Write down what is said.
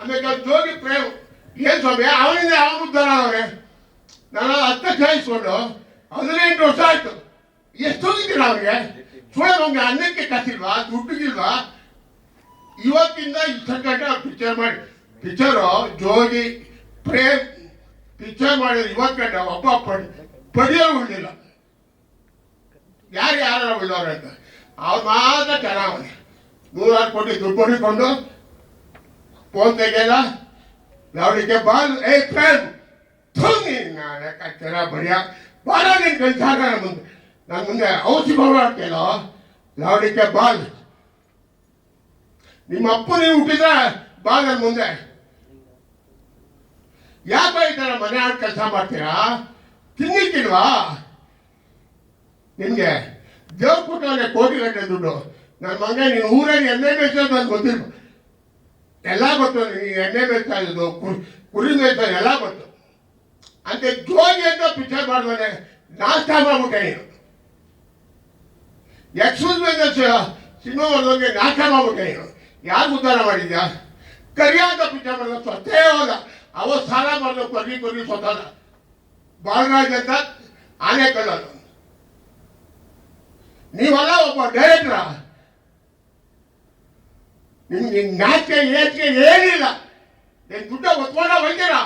ಆಮೇಲೆ ಜೋಗಿ ಪ್ರೇಮ್ ಏನು ಸ್ವಾಮಿ ಅವನಿಂದ ಯಾವ ಉದ್ಧಾರ ಅವರೇ ನಾನು 10 ಚಾಯಿಸ್ಕೊಂಡು 18 ವರ್ಷ ಆಯ್ತು. ಎಷ್ಟು ಹೋಗಿದ್ದೀರಾ ಅವ್ರಿಗೆ? ಸುಳ್ಳು ನಮ್ಗೆ ಅನ್ನಕ್ಕೆ ಕಾಸಿಲ್ವಾ, ದುಡ್ಡಿಗಿಲ್ವಾ? ಇವತ್ತಿಂದ ಇಷ್ಟಗಂಟೆ ಪಿಕ್ಚರು ಜೋಗಿ ಪ್ರೇಮ್ ಪಿಕ್ಚರ್ ಮಾಡಿದ್ರೆ ಇವತ್ತು ಗಂಟೆ ಒಬ್ಬ ಪಡಿಯೋ ಉಳಿದಿಲ್ಲ. ಯಾರು ಉಳಿದವ್ರೆ ಅಂತ ಅವ್ರು ಮಾತ್ರ ಚೆನ್ನಾಗಿ 100 ಕೋಟಿ ದುಡ್ಡು ಕೊಡಿಕೊಂಡು ಫೋನ್ ತೆಗೆಯಲ್ಲ, ಲೌಡಿಕೆ ಬಾಲ್ ಪ್ರೇಮ್ ಚೆನ್ನಾಗಿ ಬಡಿಯ ಬಾಳ ನೀನು ಕಲ್ಸಾಗ ನನ್ನ ಮುಂದೆ ಔಷಧಿ ಹೋಗ್ತೀಯಲ್ಲೋ ಲೌಡಿಕೆ ಬಾಲ್. ನಿಮ್ಮ ಅಪ್ಪ ನೀವು ಹುಟ್ಟಿದ್ರೆ ಬಾ ನನ್ನ ಮುಂದೆ. ಯಾಕೆ ಈ ಥರ ಮನೆ ಆಡ್ ಕೆಲಸ ಮಾಡ್ತೀರಾ? ತಿನ್ನಿಕ್ಕಿಲ್ವಾ ನಿಮಗೆ? ದೇವ್ರ ಕೊಟ್ಟವನೇ ಕೋಟಿ ಗಂಟೆ ದುಡ್ಡು. ನನ್ನ ಮಗ ನೀನು ಊರಲ್ಲಿ ಎಣ್ಣೆ ಬೇಯಿಸೋದು ಅಂತ ಗೊತ್ತಿಲ್ಲ, ಎಲ್ಲ ಗೊತ್ತು. ನೀನು ಎಣ್ಣೆ ಬೇಯಿಸ್ತಾ ಇದ್ದು ಕುರಿ ಬೇಯಿಸ್ತಾ ಎಲ್ಲ ಗೊತ್ತು. ಅಂತ ಜೋಗಿ ಅಂತ ಪಿಕ್ಚರ್ ಮಾಡಿದ್ರೆ ನಾಷ್ಟ ಮಾಡ್ಬಿಟ್ಟೆ ನೀನು. ಎಕ್ಸ್ಕ್ಯೂಸ್ ಸಿನಿಮಾ ಮಾಡಿದವ್ರಿಗೆ ನಾಷ್ಟ ಮಾಡ್ಬಿಟ್ಟೆ ನೀನು. ಯಾರು ಉದ್ಧಾರ ಮಾಡಿದ್ಯಾ? ಕರಿಯಾದ ಪಿಕ್ಚರ್ ಮಾಡಿದ ಸ್ವತ್ತೇ ಹೋದ. ಅವತ್ತು ಸಾಲ ಮಾಡಿದ ಕೊರ್ಗಿ ಸ್ವತಃ ಬಾಲರಾಜ್ ಅಂತ ಆನೆ ಕಲ್ಲೋದು. ನೀವಲ್ಲ ಒಬ್ಬ ಡೈರೆಕ್ಟ್ರ. ನಿಮ್ಗೆ ನಾಚಿಕೆ ಏನಿಲ್ಲ. ನೀನು ದುಡ್ಡ ಒತ್ಕೊಂಡ ಹೋಗ್ತೀರಾ?